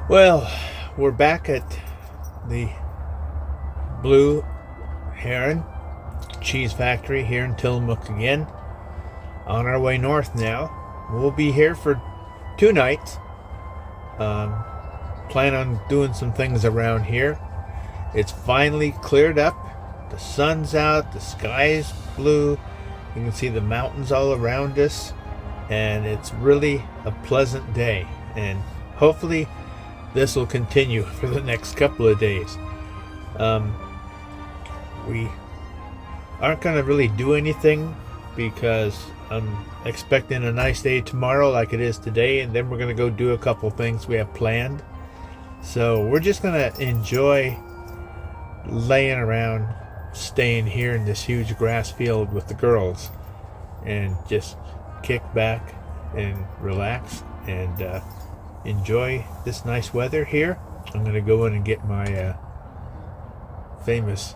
Well, we're back at the Blue Heron Cheese Factory here in Tillamook again. On our way north now. We'll be here for 2 nights. Um, Plan on doing some things around here. It's finally cleared up. The sun's out. The sky's blue. You can see the mountains all around us. And it's really a pleasant day. And hopefully this will continue for the next couple of days. We aren't going to really do anything because I'm expecting a nice day tomorrow like it is today, and then we're going to go do a couple things we have planned. So we're just going to enjoy laying around, staying here in this huge grass field with the girls, and just kick back and relax and enjoy this nice weather here. I'm going to go in and get my famous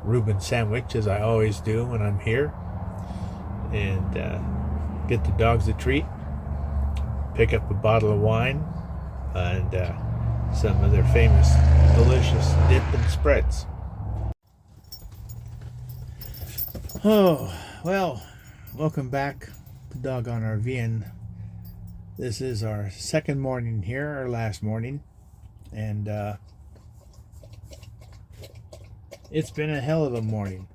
Reuben sandwich, as I always do when I'm here, and get the dogs a treat, pick up a bottle of wine, and some of their famous delicious dip and spreads. Oh, well, welcome back to Doggone RV'N. This is our second morning here, our last morning, and it's been a hell of a morning.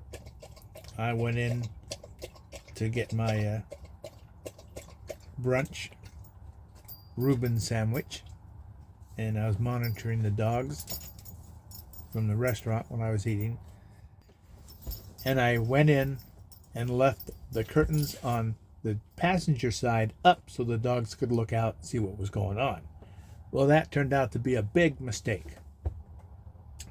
I went in to get my brunch Reuben sandwich, and I was monitoring the dogs from the restaurant when I was eating, and I went in and left the curtains on the passenger side up so the dogs could look out and see what was going on. Well, that turned out to be a big mistake,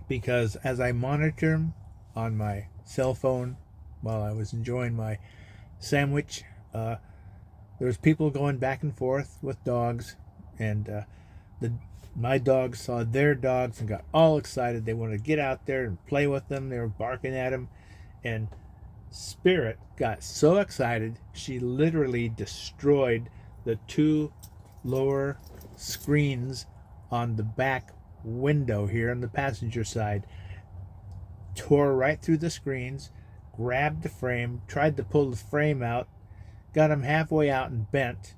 because as I monitored them on my cell phone while I was enjoying my sandwich, there was people going back and forth with dogs, and my dogs saw their dogs and got all excited. They wanted to get out there and play with them. They were barking at them, and Spirit got so excited she literally destroyed the two lower screens on the back window here on the passenger side. Tore right through the screens, grabbed the frame, tried to pull the frame out, got him halfway out and bent.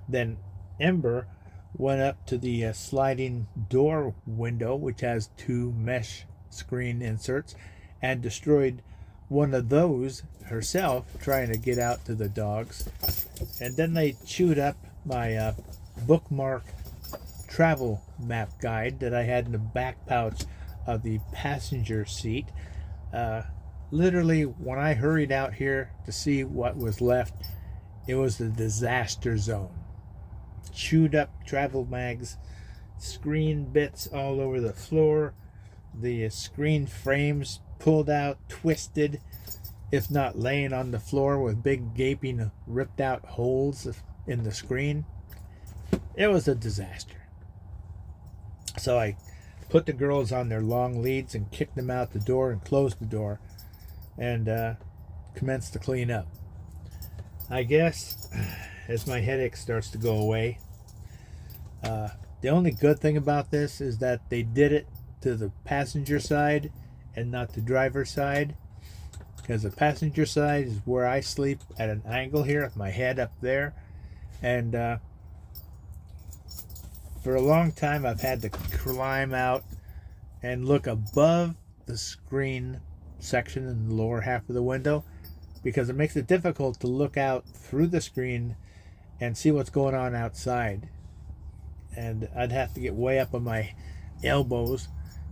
Then Ember went up to the sliding door window, which has two mesh screen inserts, and destroyed one of those herself, trying to get out to the dogs. And then they chewed up my bookmark travel map guide that I had in the back pouch of the passenger seat. Literally, when I hurried out here to see what was left, it was a disaster zone. Chewed up travel mags, screen bits all over the floor, the screen frames pulled out, twisted, if not laying on the floor with big gaping ripped out holes in the screen. It was a disaster. So I put the girls on their long leads and kicked them out the door and closed the door, and commenced to clean up. I guess as my headache starts to go away, the only good thing about this is that they did it to the passenger side and not the driver's side, because the passenger side is where I sleep at an angle here with my head up there, and for a long time I've had to climb out and look above the screen section in the lower half of the window, because it makes it difficult to look out through the screen and see what's going on outside. And I'd have to get way up on my elbows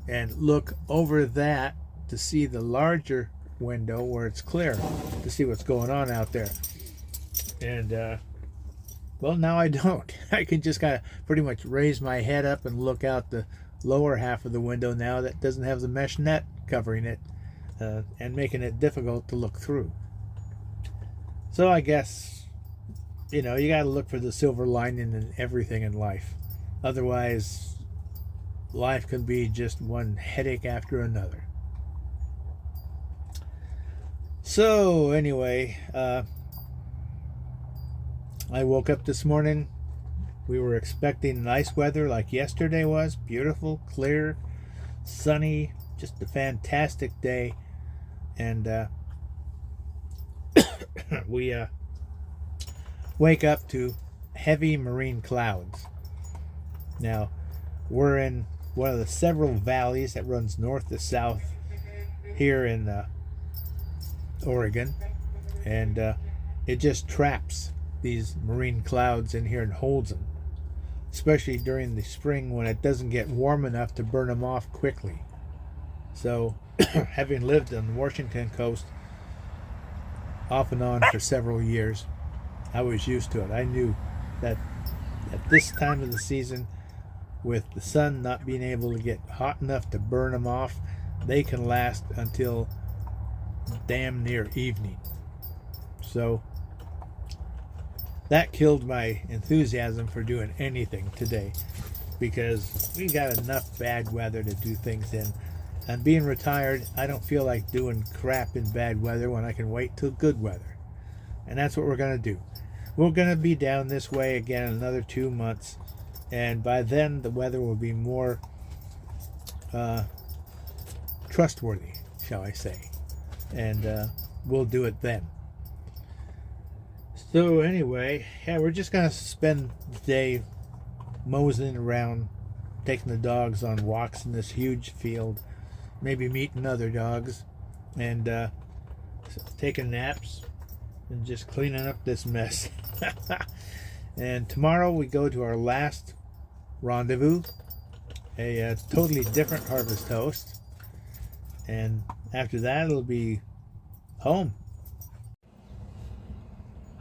and look over that to see the larger window where it's clear, to see what's going on out there. And well, now I don't. I can just kind of pretty much raise my head up and look out the lower half of the window now that doesn't have the mesh net covering it, and making it difficult to look through. So I guess, you got to look for the silver lining in everything in life. Otherwise, life can be just one headache after another. So anyway, I woke up this morning, We were expecting nice weather like yesterday was. Beautiful, clear, sunny, just a fantastic day. And we wake up to heavy marine clouds. Now, we're in one of the several valleys that runs north to south here in Oregon, and it just traps these marine clouds in here and holds them, especially during the spring when it doesn't get warm enough to burn them off quickly. So, having lived on the Washington coast off and on for several years, I was used to it. I knew that at this time of the season, with the sun not being able to get hot enough to burn them off, they can last until damn near evening. So that killed my enthusiasm for doing anything today, because we got enough bad weather to do things in. And being retired, I don't feel like doing crap in bad weather when I can wait till good weather. And that's what we're going to do. We're going to be down this way again another 2 months, and by then the weather will be more trustworthy, shall I say, and we'll do it then. So anyway, yeah, we're just going to spend the day moseying around, taking the dogs on walks in this huge field, maybe meeting other dogs, and taking naps and just cleaning up this mess. And tomorrow we go to our last rendezvous, a totally different harvest host, and after that it'll be home.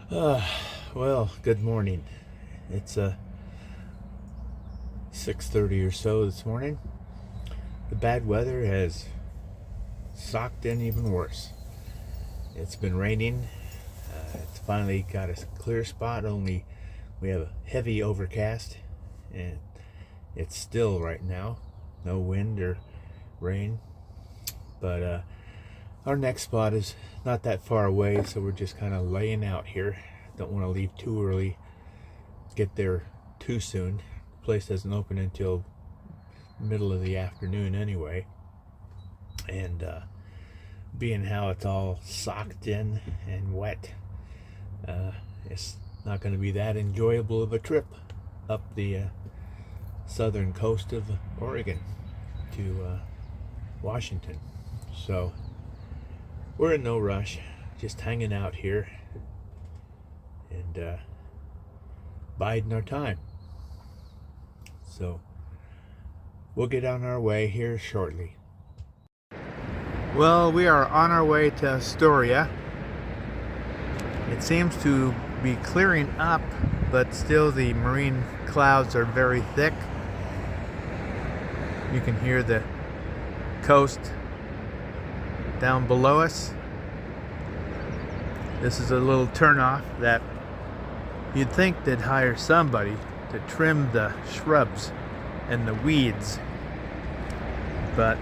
Well, good morning. It's 6:30 or so this morning. The bad weather has socked in even worse. It's been raining. It's finally got a clear spot, only we have a heavy overcast, and it's still right now. No wind or rain. But our next spot is not that far away, so we're just kind of laying out here. Don't want to leave too early, get there too soon. The place doesn't open until middle of the afternoon anyway. And being how it's all socked in and wet, it's not going to be that enjoyable of a trip up the southern coast of Oregon to Washington. So we're in no rush, just hanging out here and biding our time. So we'll get on our way here shortly. Well, we are on our way to Astoria. It seems to be clearing up, but still the marine clouds are very thick. You can hear the coast down below us. This is a little turnoff that you'd think they'd hire somebody to trim the shrubs and the weeds, but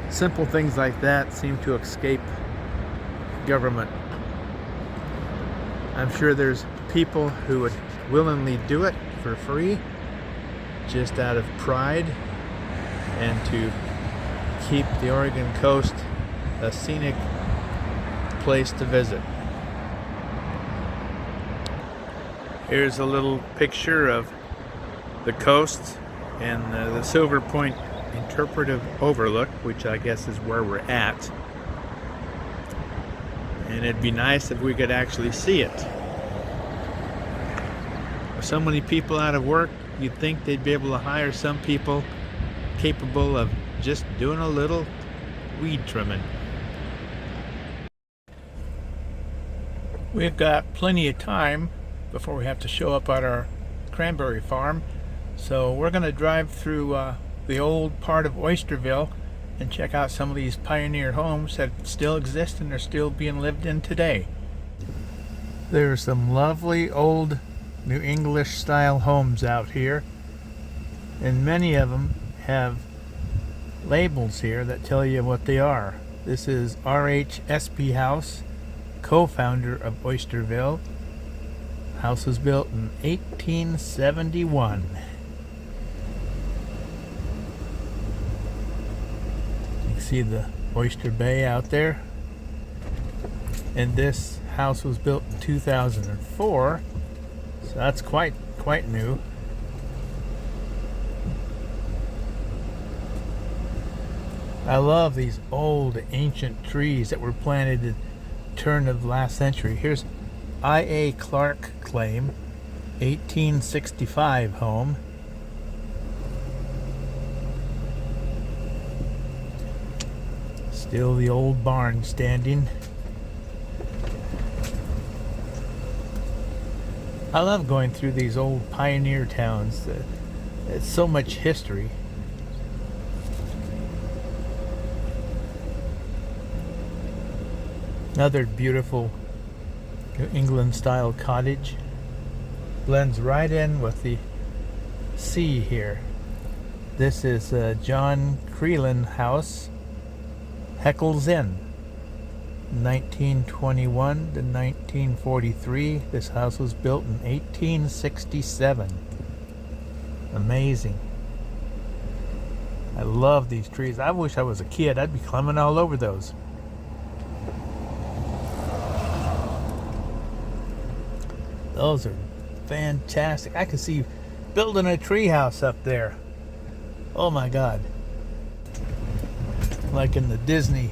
simple things like that seem to escape government. I'm sure there's people who would willingly do it for free, just out of pride and to keep the Oregon coast a scenic place to visit. Here's a little picture of the coast and the Silver Point Interpretive Overlook, which I guess is where we're at. And it'd be nice if we could actually see it. With so many people out of work, you'd think they'd be able to hire some people capable of just doing a little weed trimming. We've got plenty of time before we have to show up at our cranberry farm, so we're going to drive through the old part of Oysterville and check out some of these pioneer homes that still exist and are still being lived in today. There's some lovely old New English style homes out here, and many of them have labels here that tell you what they are. This is R.H. Espy House, co-founder of Oysterville. House was built in 1871. You can see the Oyster Bay out there. And this house was built in 2004, so that's quite new. I love these old ancient trees that were planted at the turn of the last century. Here's I.A. Clark claim, 1865 home. Still the old barn standing. I love going through these old pioneer towns. It's so much history. Another beautiful New England style cottage. Blends right in with the sea here. This is John Creelan House, Heckle's Inn. 1921 to 1943. This house was built in 1867. Amazing. I love these trees. I wish I was a kid. I'd be climbing all over those. Those are fantastic. I could see building a tree house up there. Oh my God. Like in the Disney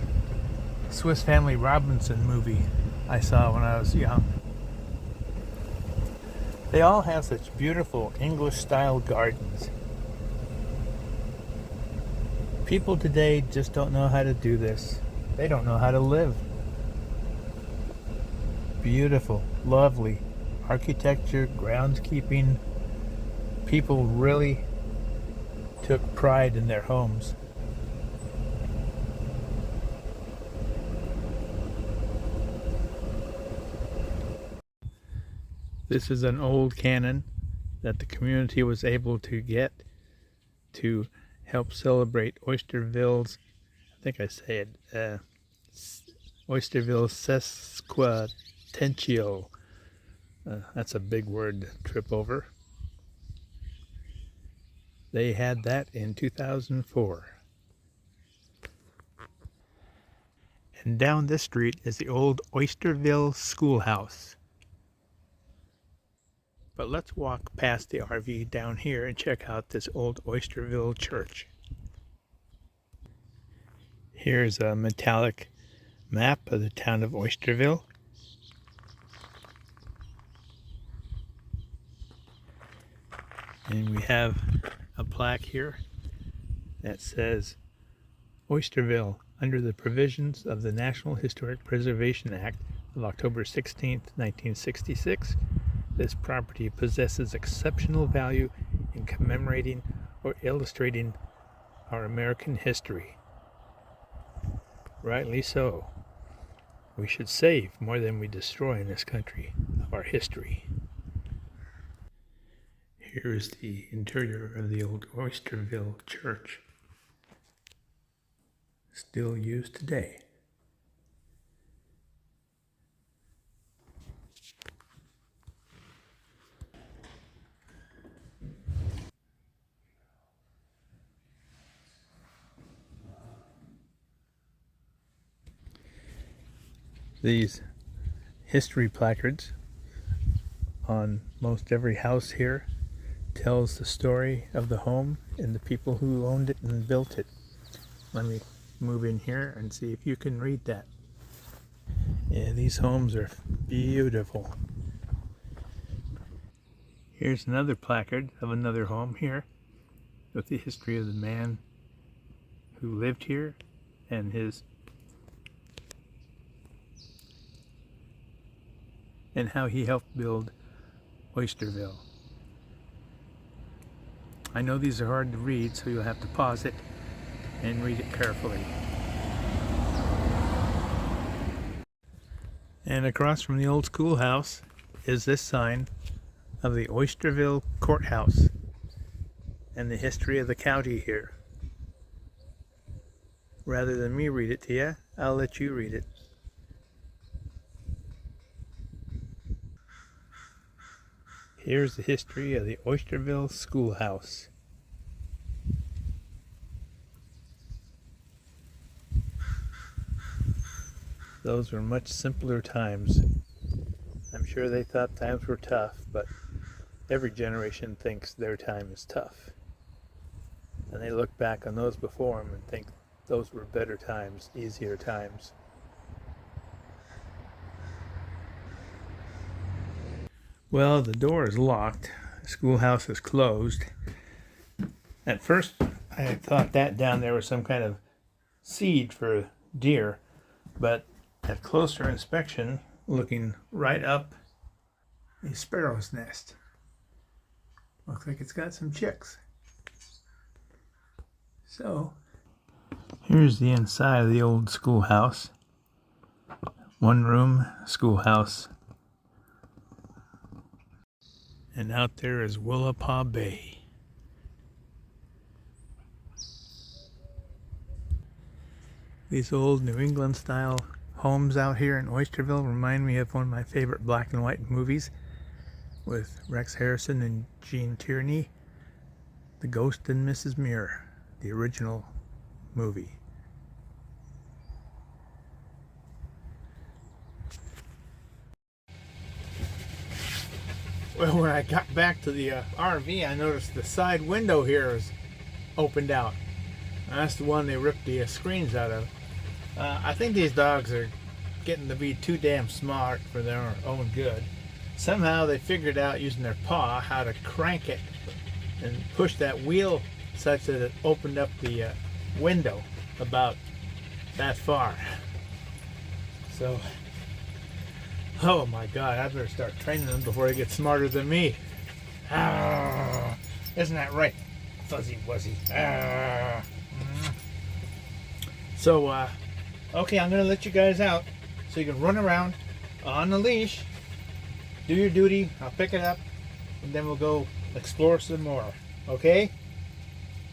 Swiss Family Robinson movie I saw when I was young. They all have such beautiful English style gardens. People today just don't know how to do this. They don't know how to live. Beautiful, lovely architecture, groundskeeping. People really took pride in their homes. This is an old cannon that the community was able to get to help celebrate Oysterville's, I think I say it, Oysterville Sesquicentennial. That's a big word to trip over. They had that in 2004. And down this street is the old Oysterville Schoolhouse. But let's walk past the RV down here and check out this old Oysterville church. Here's a metallic map of the town of Oysterville. And we have a plaque here that says Oysterville, under the provisions of the National Historic Preservation Act of October 16, 1966, this property possesses exceptional value in commemorating or illustrating our American history. Rightly so. We should save more than we destroy in this country of our history. Here is the interior of the old Oysterville church, still used today. These history placards on most every house here tells the story of the home and the people who owned it and built it. Let me move in here and see if you can read that. Yeah, these homes are beautiful. Here's another placard of another home here with the history of the man who lived here and how he helped build Oysterville. I know these are hard to read, so you'll have to pause it and read it carefully. And across from the old schoolhouse is this sign of the Oysterville Courthouse and the history of the county here. Rather than me read it to you, I'll let you read it. Here's the history of the Oysterville Schoolhouse. Those were much simpler times. I'm sure they thought times were tough, but every generation thinks their time is tough. And they look back on those before them and think those were better times, easier times. Well, the door is locked. The schoolhouse is closed. At first, I thought that down there was some kind of seed for deer, but at closer inspection, looking right up, a sparrow's nest. Looks like it's got some chicks. So, here's the inside of the old schoolhouse. One room schoolhouse. And out there is Willapa Bay. These old New England style homes out here in Oysterville remind me of one of my favorite black and white movies with Rex Harrison and Gene Tierney, The Ghost and Mrs. Muir, the original movie. Well, when I got back to the RV, I noticed the side window here is opened out. And that's the one they ripped the screens out of. I think these dogs are getting to be too damn smart for their own good. Somehow they figured out using their paw how to crank it and push that wheel such that it opened up the window about that far. So, oh my God, I better start training them before they get smarter than me. Ah, isn't that right, Fuzzy Wuzzy? Ah. So, okay, I'm going to let you guys out so you can run around on the leash, do your duty, I'll pick it up, and then we'll go explore some more, okay?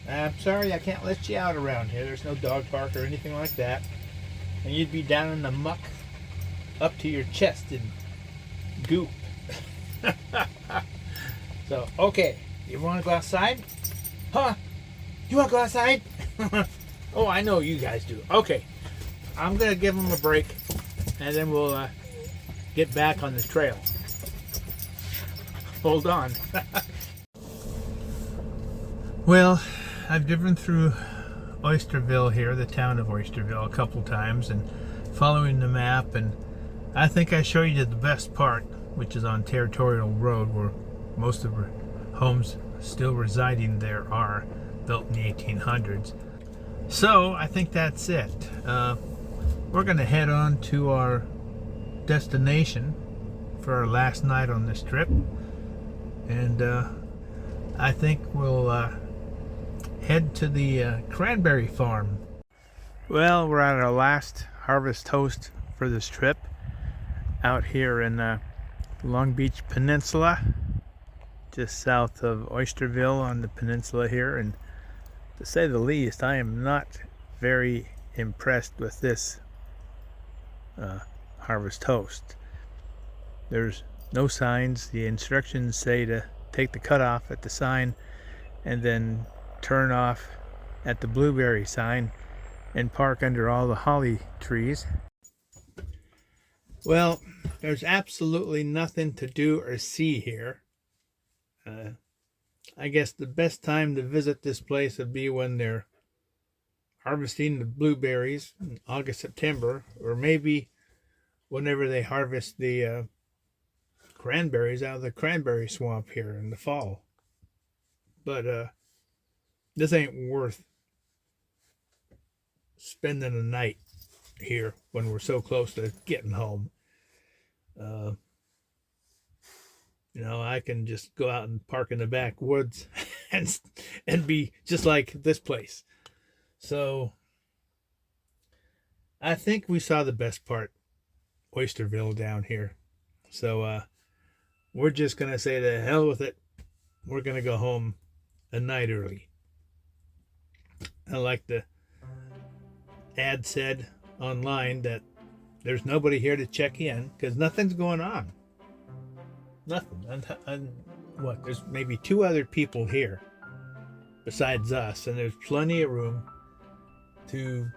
I'm sorry I can't let you out around here. There's no dog park or anything like that. And you'd be down in the muck up to your chest in goop. So, okay, you want to go outside? Huh? You want to go outside? Oh, I know you guys do. Okay, I'm going to give them a break, and then we'll get back on the trail. Hold on. Well, I've driven through Oysterville here, the town of Oysterville, a couple times, and following the map, and I think I showed you the best part, which is on Territorial Road, where most of the homes still residing there are built in the 1800s. So I think that's it. We're going to head on to our destination for our last night on this trip, and I think we'll head to the cranberry farm. Well, we're at our last harvest toast for this trip out here in Long Beach Peninsula, just south of Oysterville on the peninsula here. And to say the least, I am not very impressed with this harvest toast. There's no signs. The instructions say to take the cutoff at the sign and then turn off at the blueberry sign and park under all the holly trees. Well, there's absolutely nothing to do or see here. I guess the best time to visit this place would be when they're harvesting the blueberries in August, September, or maybe whenever they harvest the cranberries out of the cranberry swamp here in the fall. But this ain't worth spending a night here when we're so close to getting home. You know, I can just go out and park in the backwoods and be just like this place. So I think we saw the best part, Oysterville down here. So we're just going to say to hell with it. We're going to go home a night early. I like the ad said online that there's nobody here to check in because nothing's going on. Nothing. what, there's maybe 2 other people here besides us, and there's plenty of room to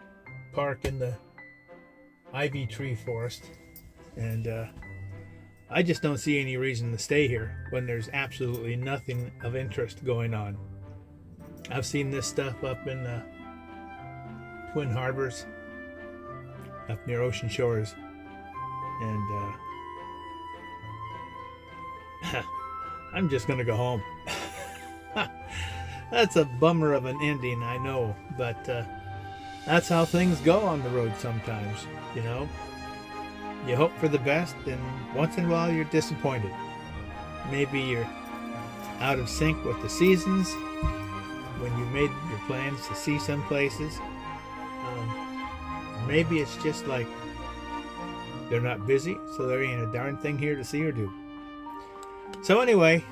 park in the ivy tree forest. And I just don't see any reason to stay here when there's absolutely nothing of interest going on. I've seen this stuff up in Twin Harbors, up near Ocean Shores, and I'm just gonna go home. That's a bummer of an ending, I know, but that's how things go on the road sometimes, you know. You hope for the best, and once in a while you're disappointed. Maybe you're out of sync with the seasons when you made your plans to see some places. Maybe it's just like they're not busy, so there ain't a darn thing here to see or do. So anyway,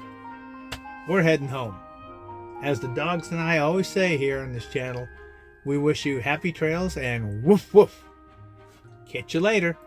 we're heading home. As the dogs and I always say here on this channel, we wish you happy trails and woof woof. Catch you later.